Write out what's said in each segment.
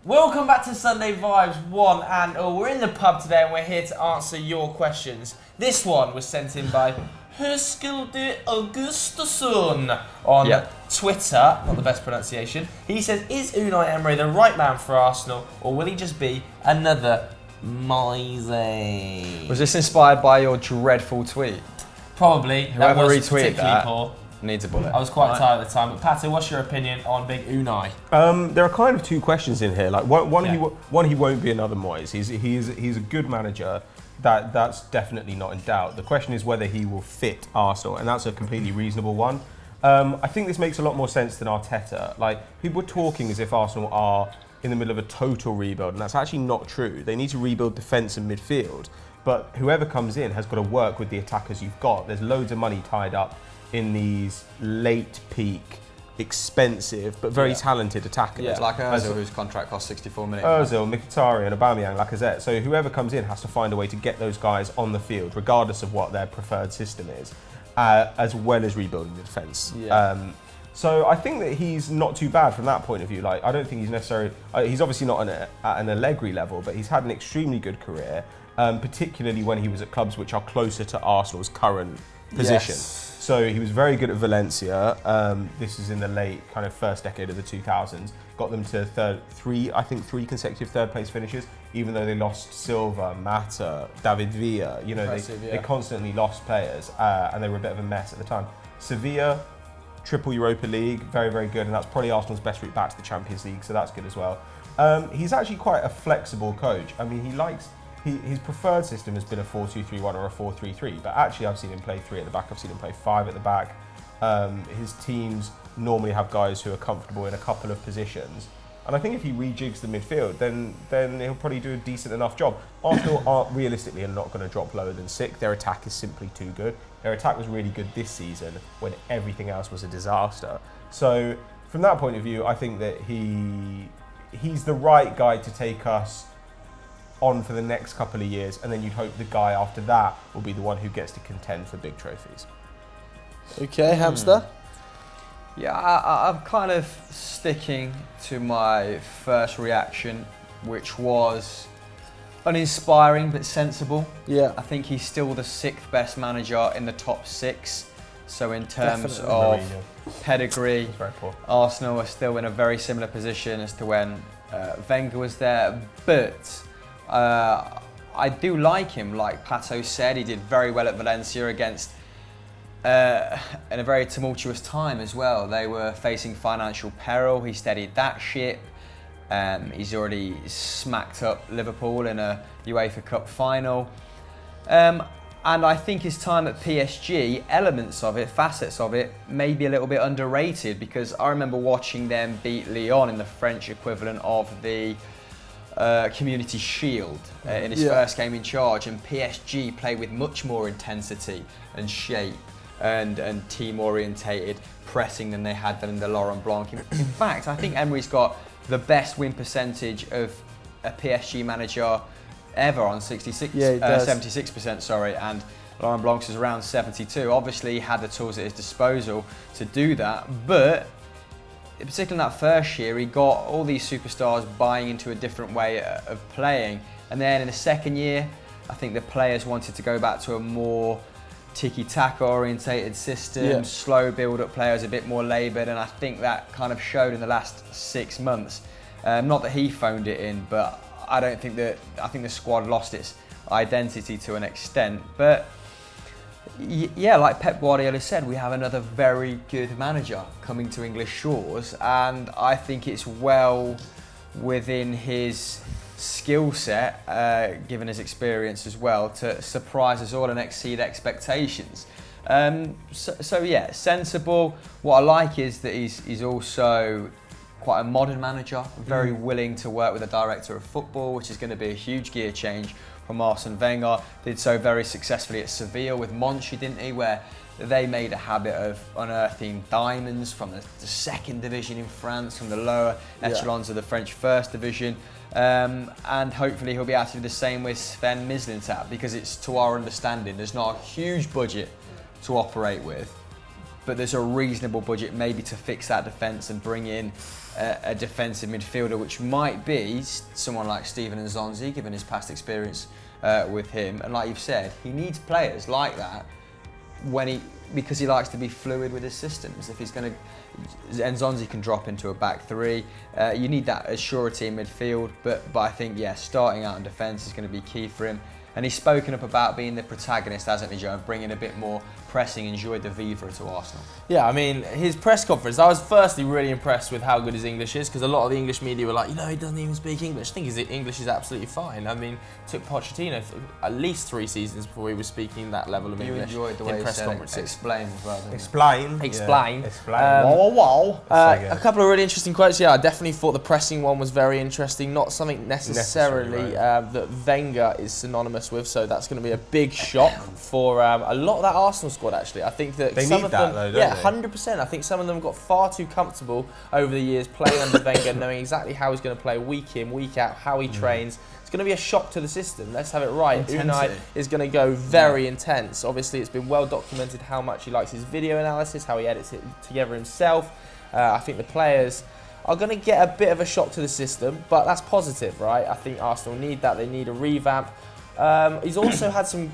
Welcome back to Sunday Vibes 1 and all. We're in the pub today and we're here to answer your questions. This one was sent in by Herskilde Augustusson on Twitter, not the best pronunciation. He says, is Unai Emery the right man for Arsenal or will he just be another Moise? Was this inspired by your dreadful tweet? Probably. Whoever that was retweeted particularly that poor. Needs a bullet. I was quite tired at the time. But Pato, what's your opinion on big Unai? There are kind of two questions in here. Like one, he won't be another Moyes. He's a good manager. That's definitely not in doubt. The question is whether he will fit Arsenal, and that's a completely reasonable one. I think this makes a lot more sense than Arteta. Like, people are talking as if Arsenal are in the middle of a total rebuild, and that's actually not true. They need to rebuild defence and midfield, but whoever comes in has got to work with the attackers you've got. There's loads of money tied up in these late peak, expensive but very talented attackers. Yeah, like Ozil, whose contract costs 64 million. Ozil, Mkhitaryan, Aubameyang, Lacazette. So whoever comes in has to find a way to get those guys on the field, regardless of what their preferred system is, as well as rebuilding the defence. Yeah. So I think that he's not too bad from that point of view. Like, I don't think he's necessarily... he's obviously not at an Allegri level, but he's had an extremely good career, particularly when he was at clubs which are closer to Arsenal's current position. Yes. So he was very good at Valencia. This is in the late kind of first decade of the 2000s. Got them to three consecutive third place finishes, even though they lost Silva, Mata, David Villa. You know, they constantly lost players, and they were a bit of a mess at the time. Sevilla, triple Europa League, very, very good, and that's probably Arsenal's best route back to the Champions League, so that's good as well. He's actually quite a flexible coach. I mean, his preferred system has been a 4-2-3-1 or a 4-3-3, but actually I've seen him play 3 at the back, I've seen him play 5 at the back. His teams normally have guys who are comfortable in a couple of positions. And I think if he rejigs the midfield, then he'll probably do a decent enough job. Arsenal are realistically not going to drop lower than 6th. Their attack is simply too good. Their attack was really good this season when everything else was a disaster. So from that point of view, I think that he's the right guy to take us on for the next couple of years, and then you'd hope the guy after that will be the one who gets to contend for big trophies. Okay, Hamster? Yeah, I'm kind of sticking to my first reaction, which was uninspiring but sensible. Yeah. I think he's still the 6th best manager in the top 6. So in terms of pedigree, Arsenal are still in a very similar position as to when Wenger was there. But I do like him. Like Pato said, he did very well at Valencia against in a very tumultuous time as well. They were facing financial peril. He steadied that ship. He's already smacked up Liverpool in a UEFA Cup final. And I think his time at PSG, elements of it, facets of it, may be a little bit underrated, because I remember watching them beat Lyon in the French equivalent of the Community Shield in his first game in charge, and PSG played with much more intensity and shape and team-orientated pressing than they had in the Laurent Blanc. In fact, I think Emery's got the best win percentage of a PSG manager ever on 76%, sorry, and Laurent Blanc's is around 72. Obviously, he had the tools at his disposal to do that, but particularly in that first year, he got all these superstars buying into a different way of playing. And then in the second year, I think the players wanted to go back to a more tiki-taka orientated system, slow build-up players, a bit more laboured, and I think that kind of showed in the last 6 months. Not that he phoned it in, but I think the squad lost its identity to an extent. But yeah, like Pep Guardiola said, we have another very good manager coming to English shores, and I think it's well within his skill set, given his experience as well, to surprise us all and exceed expectations. So yeah, sensible. What I like is that he's also quite a modern manager, very willing to work with a director of football, which is going to be a huge gear change from Arsene Wenger. Did so very successfully at Sevilla with Monchi, didn't he, where they made a habit of unearthing diamonds from the second division in France, from the lower echelons of the French first division. And hopefully he'll be able to do the same with Sven Mislintat, because it's, to our understanding, there's not a huge budget to operate with, but there's a reasonable budget maybe to fix that defence and bring in a defensive midfielder, which might be someone like Steven Nzonzi, given his past experience with him. And like you've said, he needs players like that because he likes to be fluid with his systems. If he's going to, Nzonzi can drop into a back three. You need that assurity in midfield, but I think starting out in defence is going to be key for him. And he's spoken up about being the protagonist, hasn't he, Joe, and bringing a bit more pressing and joie de vivre to Arsenal. Yeah, I mean, his press conference, I was firstly really impressed with how good his English is, because a lot of the English media were like, he doesn't even speak English. I think his English is absolutely fine. I mean, it took Pochettino at least 3 seasons before he was speaking that level of English. You enjoyed the way he press said conferences. explain as well, didn't you? Explain. Explain. Yeah, explain. Wow. A couple of really interesting quotes. Yeah, I definitely thought the pressing one was very interesting. Not something necessarily that Wenger is synonymous with, so that's going to be a big shock for a lot of that Arsenal squad, actually. I think that they some need of that, them, though, don't they? 100%. I think some of them got far too comfortable over the years playing under Wenger, knowing exactly how he's going to play week in, week out, how he trains. It's going to be a shock to the system. Let's have it right. Unai is going to go very intense. Obviously, it's been well documented how much he likes his video analysis, how he edits it together himself. I think the players are going to get a bit of a shock to the system, but that's positive, right? I think Arsenal need that. They need a revamp. He's also had some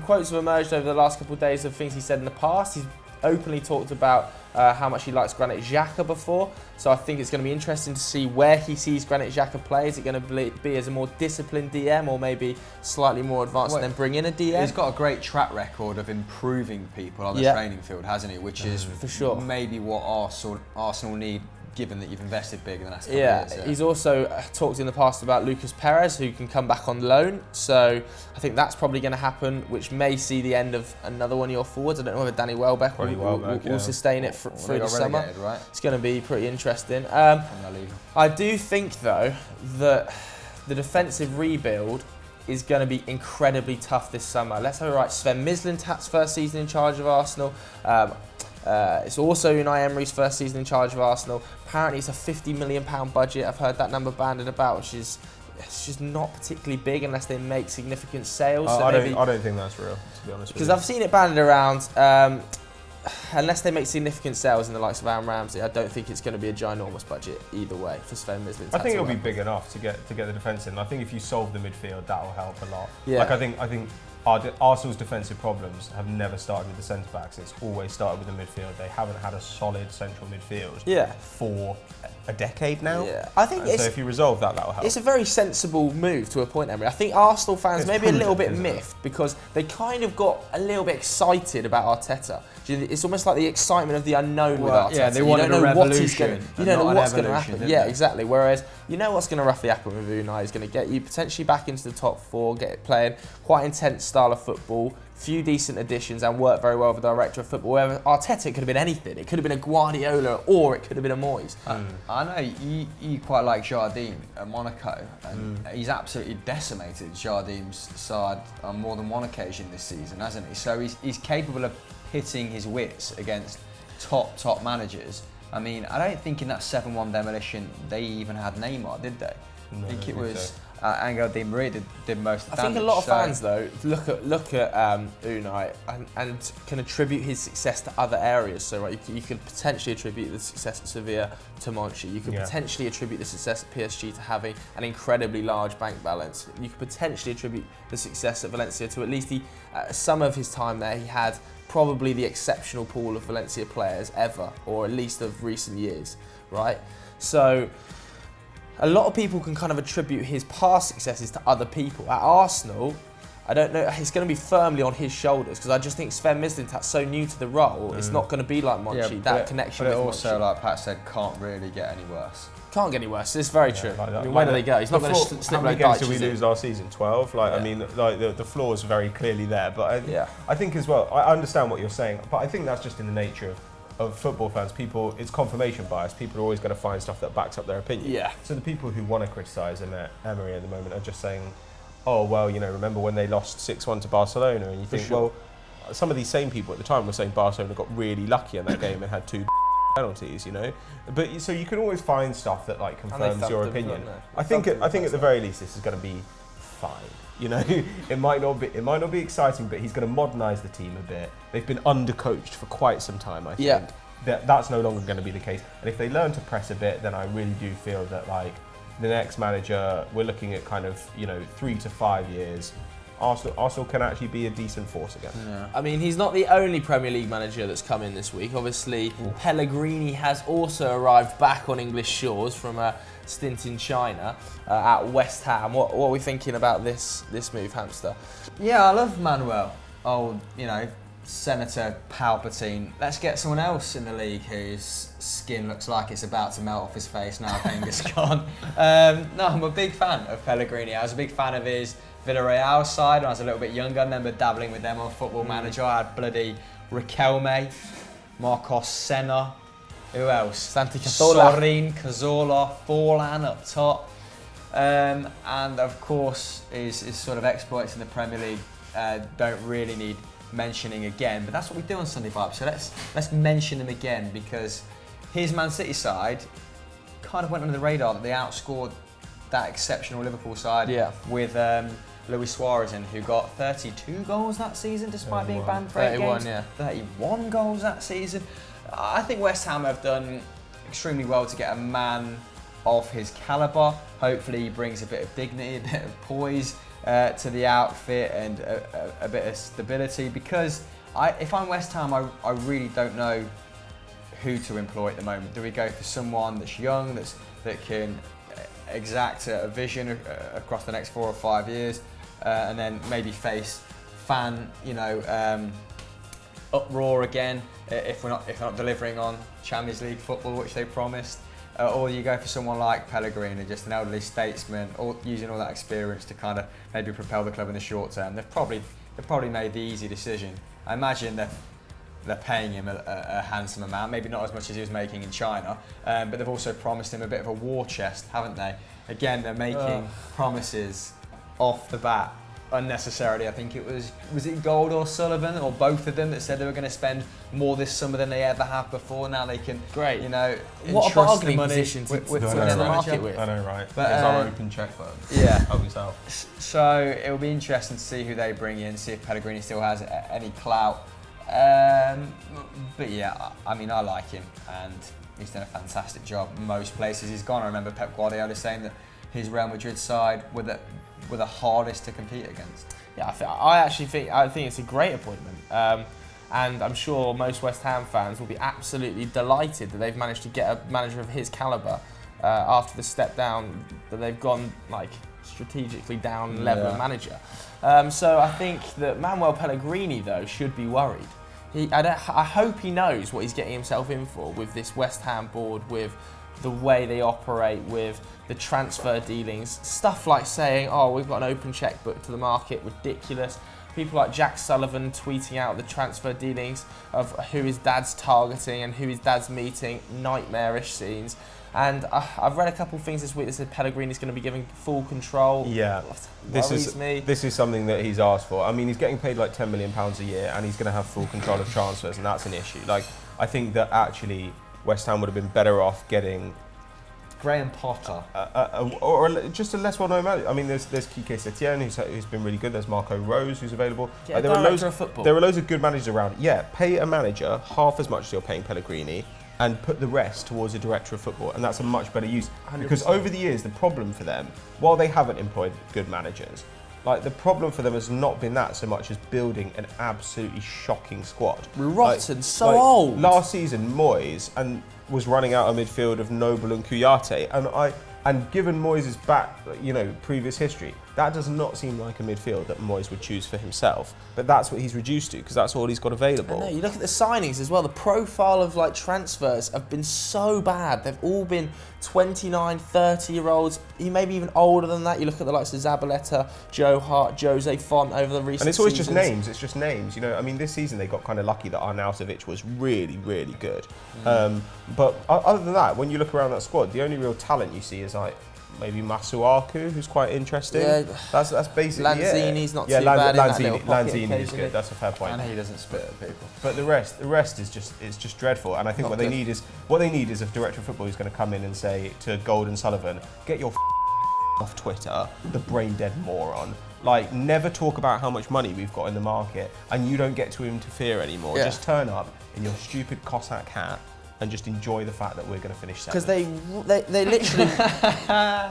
quotes have emerged over the last couple of days of things he said in the past. He's openly talked about how much he likes Granit Xhaka before, so I think it's going to be interesting to see where he sees Granit Xhaka play. Is it going to be as a more disciplined DM, or maybe slightly more advanced and then bring in a DM? He's got a great track record of improving people on the training field, hasn't he? Which is for sure maybe what Arsenal need, given that you've invested big in the last couple of years. He's also talked in the past about Lucas Perez, who can come back on loan. So I think that's probably going to happen, which may see the end of another one of your forwards. I don't know whether Danny Welbeck will sustain it through the summer. Right? It's going to be pretty interesting. I do think, though, that the defensive rebuild is going to be incredibly tough this summer. Let's have it right. Sven Mislintat's first season in charge of Arsenal. It's also Unai Emery's first season in charge of Arsenal. Apparently it's a £50 million budget. I've heard that number banded about, which is it's just not particularly big unless they make significant sales. I don't think that's real, to be honest with you. Because I've seen it banded around. Unless they make significant sales in the likes of Aaron Ramsey, I don't think it's going to be a ginormous budget either way for Sven Mislintat. I think it'll be big enough to get the defence in. I think if you solve the midfield, that'll help a lot. Yeah. Like I think Arsenal's defensive problems have never started with the centre backs. It's always started with the midfield. They haven't had a solid central midfield for a decade now. Yeah, I think so if you resolve that, that'll help. It's a very sensible move to a point, Emery. I think Arsenal fans maybe a little bit miffed because they kind of got a little bit excited about Arteta. It's almost like the excitement of the unknown with Arteta. Yeah, they wanted a revolution. You don't know what's going to happen. Yeah, exactly. Whereas you know what's going to roughly happen with Unai. He's going to get you potentially back into the top 4, get it playing quite intense style of football, few decent additions, and work very well with the director of football. Whereas Arteta, it could have been anything. It could have been a Guardiola, or it could have been a Moyes. I know you quite like Jardim at Monaco, and he's absolutely decimated Jardim's side on more than one occasion this season, hasn't he? So he's capable of pitting his wits against top managers. I mean, I don't think in that 7-1 demolition they even had Neymar, did they? No, I think it was Angel Di Maria did most of the damage. I think a lot of fans, though, look at Unai and can attribute his success to other areas. So, right, you could potentially attribute the success at Sevilla to Monchi. You could potentially attribute the success at PSG to having an incredibly large bank balance. You could potentially attribute the success at Valencia to at least some of his time there. He had probably the exceptional pool of Valencia players ever, or at least of recent years, right? So a lot of people can kind of attribute his past successes to other people. At Arsenal, I don't know, it's going to be firmly on his shoulders, because I just think Sven Mislintat's so new to the role, it's not going to be like Monchi, that connection with Monchi. But it also, like Pat said, can't really get any worse. Can't get any worse. It's very true. Like I mean, where do they go? He's not going to slip like games did we lose last season? 12. I mean, like the flaw is very clearly there. But I think as well, I understand what you're saying, but I think that's just in the nature of football fans. People, it's confirmation bias. People are always going to find stuff that backs up their opinion. Yeah. So the people who want to criticise Emery at the moment are just saying, oh well, remember when they lost 6-1 to Barcelona? And you think, well, some of these same people at the time were saying Barcelona got really lucky in that game and had 2 penalties, But so you can always find stuff that like confirms your opinion. I think at the very least this is going to be fine. You know, it might not be exciting, but he's going to modernise the team a bit. They've been undercoached for quite some time, I think. Yeah. That's no longer going to be the case. And if they learn to press a bit, then I really do feel that like the next manager, we're looking at kind of 3 to 5 years. Arsenal can actually be a decent force again. Yeah. I mean, he's not the only Premier League manager that's come in this week. Obviously, Pellegrini has also arrived back on English shores from a stint in China at West Ham. What are we thinking about this move, Hamster? Yeah, I love Manuel. Old, Senator Palpatine. Let's get someone else in the league whose skin looks like it's about to melt off his face now Wenger's gone. No, I'm a big fan of Pellegrini. I was a big fan of his Villarreal side when I was a little bit younger. I remember dabbling with them on Football Manager. I had bloody Riquelme, Marcos Senna, who else? Santi Cazorla. Sorin, Cazorla, Forlan up top. And of course, his sort of exploits in the Premier League don't really need mentioning again, but that's what we do on Sunday Vibes. So let's mention them again, because his Man City side kind of went under the radar that they outscored that exceptional Liverpool side with Luis Suarez in, who got 32 goals that season despite being banned for 8 games. 31 goals that season. I think West Ham have done extremely well to get a man of his calibre. Hopefully he brings a bit of dignity, a bit of poise to the outfit and a bit of stability, because if I'm West Ham, I really don't know who to employ at the moment. Do we go for someone that's young, that can exact a vision across the next 4 or 5 years, and then maybe face fan uproar again if we're not delivering on Champions League football, which they promised? Or you go for someone like Pellegrini, just an elderly statesman, or using all that experience to kind of maybe propel the club in the short term. They've probably made the easy decision. I imagine they're paying him a handsome amount, maybe not as much as he was making in China, but they've also promised him a bit of a war chest, haven't they? Again, they're making promises off the bat unnecessarily. I think it was it Gold or Sullivan or both of them that said they were going to spend more this summer than they ever have before. Now they can, what a entrust bargaining the money position to with enter the market with. I know, right? But, It's our open checkbook. Yeah. Help yourself. So it will be interesting to see who they bring in, see if Pellegrini still has any clout. But yeah, I mean, I like him, and he's done a fantastic job most places he's gone. I remember Pep Guardiola saying that his Real Madrid side were the hardest to compete against. Yeah, I think it's a great appointment, and I'm sure most West Ham fans will be absolutely delighted that they've managed to get a manager of his calibre after the step down that they've gone strategically down level of manager. So I think that Manuel Pellegrini though should be worried. I hope he knows what he's getting himself in for with this West Ham board, with the way they operate, with the transfer dealings, stuff like saying, we've got an open checkbook to the market, ridiculous. People like Jack Sullivan tweeting out the transfer dealings of who his dad's targeting and who his dad's meeting, nightmarish scenes. And I've read a couple of things this week that said Pellegrini's going to be giving full control. Yeah, this is something that he's asked for. I mean, he's getting paid like £10 million a year, and he's going to have full control of transfers, and that's an issue. I think that actually West Ham would have been better off getting Graham Potter. Or just a less well-known manager. I mean, there's Quique Setien, who's been really good. There's Marco Rose, who's available. Yeah, there are loads of good managers around. Yeah, pay a manager half as much as you're paying Pellegrini, and put the rest towards a director of football, and that's a much better use. 100%. Because over the years, the problem for them, while they haven't employed good managers, the problem for them has not been that so much as building an absolutely shocking squad. Rotten, old. Last season, Moyes was running out of midfield of Noble and Kouyaté, and given Moyes' previous history, that does not seem like a midfield that Moyes would choose for himself. But that's what he's reduced to, because that's all he's got available. I know, you look at the signings as well, the profile of transfers have been so bad. They've all been 29, 30-year-olds, maybe even older than that. You look at the likes of Zabaleta, Joe Hart, Jose Font over the recent seasons. And it's always just names, it's just names. I mean, this season they got kind of lucky that Arnautovic was really, really good. But other than that, when you look around that squad, the only real talent you see is maybe Masuaku, who's quite interesting. Yeah, that's basically Lanzini's not too bad. Lanzini is good. That's a fair point. And he doesn't spit at people. But the rest is just dreadful. And I think what they need is a director of football who's going to come in and say to Gold and Sullivan, get your off Twitter, the brain dead moron. Like, never talk about how much money we've got in the market and you don't get to interfere anymore. Yeah. Just turn up in your stupid Cossack hat and just enjoy the fact that we're going to finish seventh. Because they literally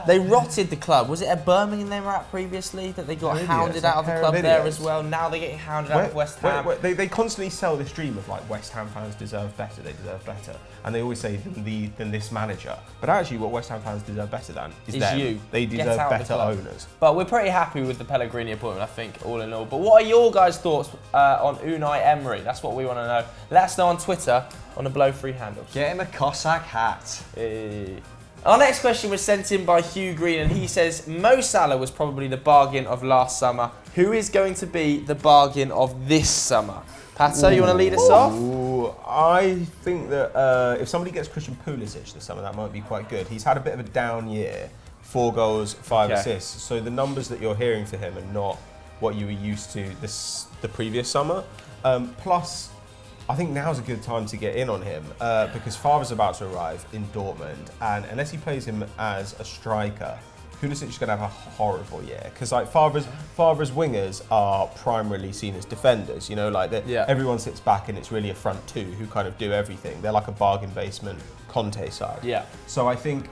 they rotted the club. Was it at Birmingham they were at previously that they got Idiots, hounded a out of the pair club of there idiots. as well? Now they're getting hounded out of West Ham. They constantly sell this dream of like West Ham fans deserve better, they deserve better. And they always say than this manager. But actually what West Ham fans deserve better than is them. you. They Get deserve out of the better club. owners. But we're pretty happy with the Pellegrini appointment, I think, all in all. But what are your guys' thoughts on Unai Emery? That's what we want to know. Let us know on Twitter on the Blow Free handles. Get him a Cossack hat. Our next question was sent in by Hugh Green, and he says, Mo Salah was probably the bargain of last summer. Who is going to be the bargain of this summer? Patso, you want to lead us off? Ooh, I think that if somebody gets Christian Pulisic this summer, that might be quite good. He's had a bit of a down year, 4 goals, 5 assists. So the numbers that you're hearing for him are not what you were used to the previous summer. Plus, I think now's a good time to get in on him because Favre's about to arrive in Dortmund, and unless he plays him as a striker, Pulisic is going to have a horrible year because like Favre's wingers are primarily seen as defenders. You know, like everyone sits back and it's really a front two who kind of do everything. They're like a bargain basement Conte side. Yeah. So I think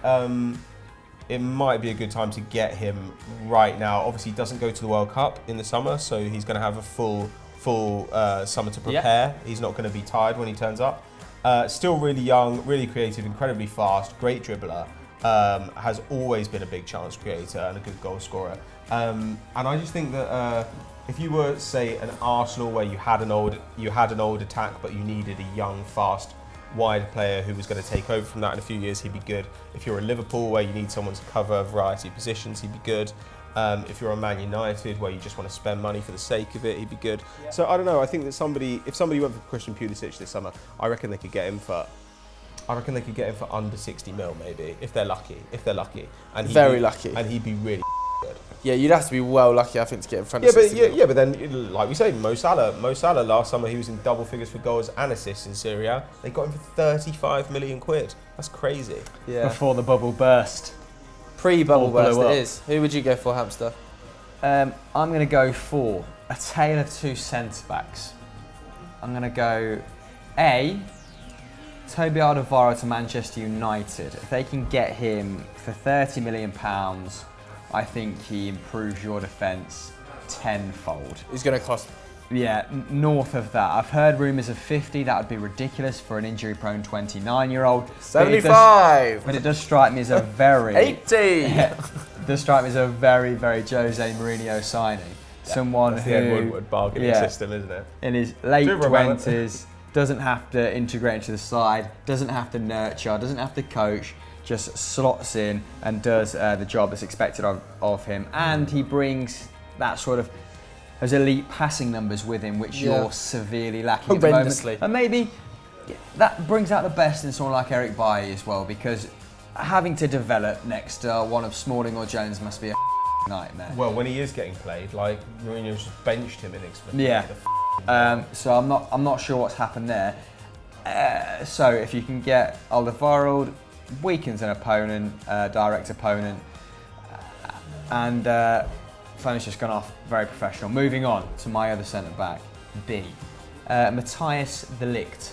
it might be a good time to get him right now. Obviously, he doesn't go to the World Cup in the summer, so he's going to have a full summer to prepare. He's not going to be tired when he turns up. Still really young, really creative, incredibly fast, great dribbler. Has always been a big chance creator and a good goal scorer. And I just think that if you were, say, an Arsenal where you had an old attack, but you needed a young, fast, wide player who was going to take over from that in a few years, he'd be good. If you're a Liverpool where you need someone to cover a variety of positions, he'd be good. If you're a Man United where you just want to spend money for the sake of it, he'd be good. Yeah. So I don't know. I think that if somebody went for Christian Pulisic this summer, I reckon they could get him for under 60 mil maybe if they're lucky. And Very lucky. And he'd be really good. Yeah, you'd have to be well lucky, I think, to get in front Yeah, of but 60 mil. but then like we say, Mo Salah last summer he was in double figures for goals and assists in Serie A. They got him for 35 million quid. That's crazy. Yeah. Before the bubble burst. Pre-bubble All burst blew it up. is. Who would you go for, Hamster? I'm going to go for a tale of two centre-backs. I'm going to go Toby Alderweireld to Manchester United. If they can get him for £30 million, I think he improves your defence tenfold. Who's going to cost? Yeah, north of that. I've heard rumours of 50. That would be ridiculous for an injury-prone 29-year-old. 75. But it does strike me as a very 80. It does strike me as a very, very Jose Mourinho signing. Someone That's who the Ed Woodward bargaining system, isn't it? in his late 20s doesn't have to integrate into the side, doesn't have to nurture, doesn't have to coach, just slots in and does the job that's expected of him. And he brings that sort of those elite passing numbers with him, which you're severely lacking at the moment. And maybe that brings out the best in someone like Eric Bailly as well, because having to develop next to one of Smalling or Jones must be a nightmare. Well, when he is getting played, like Mourinho's just benched him inexplicably. Yeah. So I'm not sure what's happened there. So if you can get Alderweireld, weakens an opponent, direct opponent, and Fleming's just gone off very professional. Moving on to my other centre back, B, Matthias de Ligt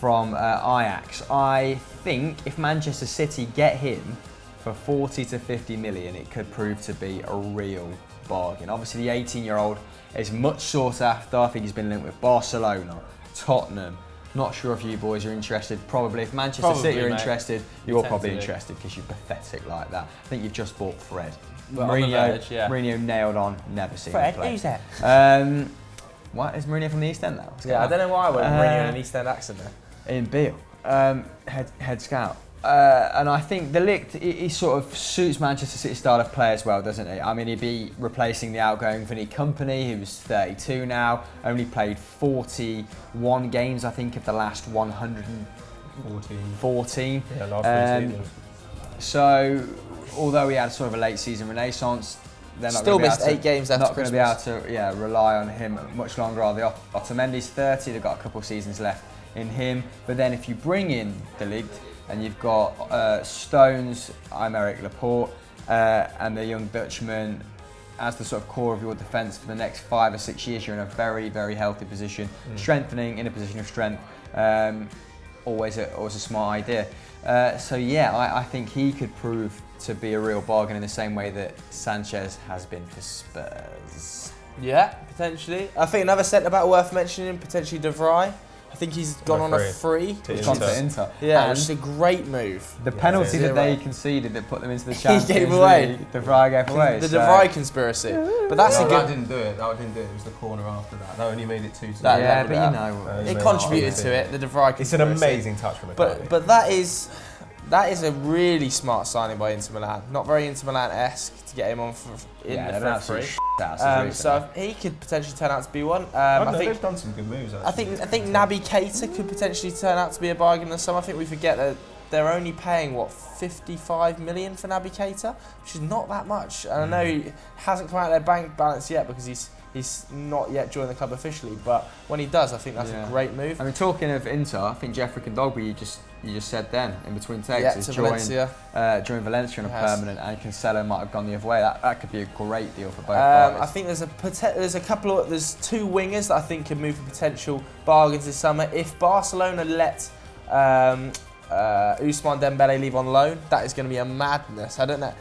from Ajax. I think if Manchester City get him for 40 to 50 million, it could prove to be a real bargain. Obviously, the 18-year-old is much sought after. I think he's been linked with Barcelona, Tottenham. Not sure if you boys are interested. Probably. If Manchester City are interested, you're probably interested because you're pathetic like that. I think you've just bought Fred. Well, Mourinho nailed on, never seen him play. Who's that? What, is Mourinho from the East End now? I don't know why I went Mourinho in an East End accent there. Ian Beale, head scout. And I think de Ligt, he sort of suits Manchester City style of play as well, doesn't he? I mean, he'd be replacing the outgoing Vinny Kompany, who's 32 now, only played 41 games, I think, of the last 114. Yeah, last 3 seasons. So, although he had sort of a late season renaissance, they're not Still gonna missed 8 games after not going to be able Christmas. to rely on him much longer, are they? Otamendi's 30, they've got a couple of seasons left in him. But then if you bring in de Ligt, and you've got Stones, Aymeric Laporte, and the young Dutchman as the sort of core of your defence for the next 5 or 6 years. You're in a very, very healthy position, strengthening in a position of strength. Always a smart idea. So yeah, I think he could prove to be a real bargain in the same way that Sanchez has been for Spurs. Yeah, potentially. I think another centre-back worth mentioning, potentially De Vrij. I think he's gone on a free. He's gone to Inter. Yeah, which is a great move. The penalty that they conceded that put them into the Champions League, De Vrij gave away. The De Vrij conspiracy. But that's a good. That didn't do it. It was the corner after that. That only made it 2-2. Yeah, but you know, it contributed to it. The De Vrij conspiracy. It's an amazing touch from McCarthy. But that is a really smart signing by Inter Milan. Not very Inter Milan-esque to get him on for free. So he could potentially turn out to be one. I think they've done some good moves. Actually. I think Naby Keita could potentially turn out to be a bargain in the summer. I think we forget that they're only paying 55 million for Naby Keita, which is not that much. And I know he hasn't come out of their bank balance yet because he's not yet joined the club officially. But when he does, I think that's a great move. I mean, talking of Inter, I think Jeffrey Kondogbia, you just said then in between takes, to Valencia. Joined Valencia on a permanent, and Cancelo might have gone the other way. That could be a great deal for both parties. I think there's two wingers that I think could move for potential bargains this summer. If Barcelona let Ousmane Dembele leave on loan, that is going to be a madness. I don't know.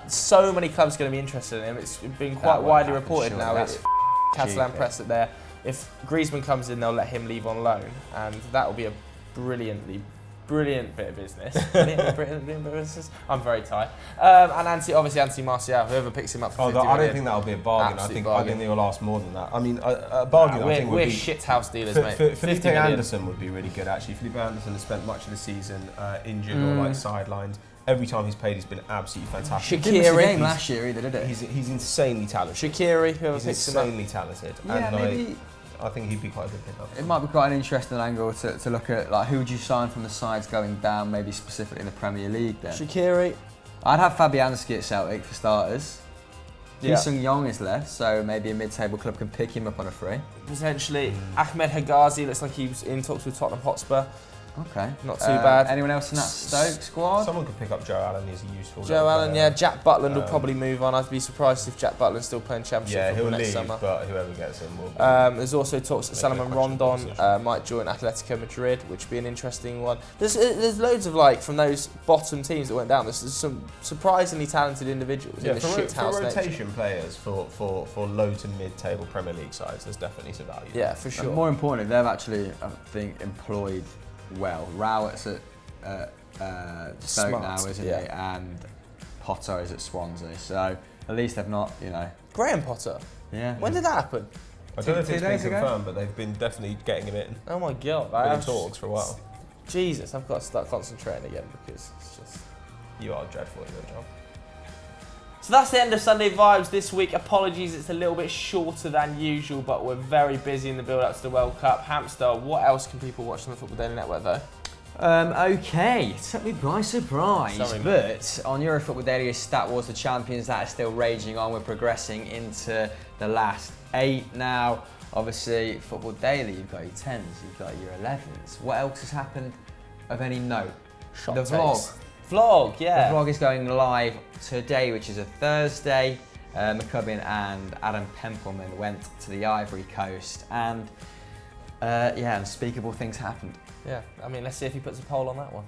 So many clubs are going to be interested in him. It's been quite widely reported now. It's Catalan press that if Griezmann comes in, they'll let him leave on loan, and that will be a brilliant bit of business. Brilliant bit of business. I'm very tired. And Anthony Martial, whoever picks him up for 50 I million, don't think that'll be a bargain. I think they'll ask more than that. I mean, a bargain. I think we're shithouse dealers, mate. Felipe Anderson would be really good, actually. Felipe Anderson has spent much of the season injured or sidelined. Every time he's played, he's been absolutely fantastic. Shaqiri last year either, did it? He's insanely talented. Shaqiri, whoever he's picks him up. insanely talented. Yeah, and maybe. I think he'd be quite a good pickup. It might be quite an interesting angle to look at, like, who would you sign from the sides going down, maybe specifically in the Premier League then? Shaqiri. I'd have Fabianski at Celtic for starters. Yeah. Sung Yong is left, so maybe a mid-table club can pick him up on a free. Potentially. Ahmed Hegazi looks like he was in talks with Tottenham Hotspur. Okay. Not too bad. Anyone else in that Stoke squad? Someone could pick up Joe Allen. He's a useful. Joe Allen, yeah. Jack Butland will probably move on. I'd be surprised if Jack Butland's still playing Championship football next summer. Yeah, he'll leave, but whoever gets him will. There's also talks that Salomon Rondon might join Atletico Madrid, which would be an interesting one. There's loads of from those bottom teams that went down. There's some surprisingly talented individuals in the shithouse rotation players for low to mid-table Premier League sides. There's definitely some value. Yeah, for sure. And more importantly, they've actually, I think, employed well. Rowett's at Stoke now, isn't he? And Potter is at Swansea. So at least they've not, Graham Potter? Yeah. When did that happen? I don't know if it's been confirmed, but they've been definitely getting him in. Oh my God. Been in talks for a while. Jesus, I've got to start concentrating again because it's just... You are dreadful at your job. So that's the end of Sunday Vibes this week. Apologies, it's a little bit shorter than usual, but we're very busy in the build-up to the World Cup. Hamster, what else can people watch on the Football Daily Network, though? Okay, it took me by surprise. Sorry, but on Eurofootball Daily is Stat Wars, the champions that are still raging on. We're progressing into the last 8 now. Obviously, Football Daily, you've got your 10s, you've got your 11s. What else has happened of any note? The Vlog, yeah. The vlog is going live today, which is a Thursday. McCubbin and Adam Pempelman went to the Ivory Coast, and unspeakable things happened. Yeah, I mean, let's see if he puts a poll on that one.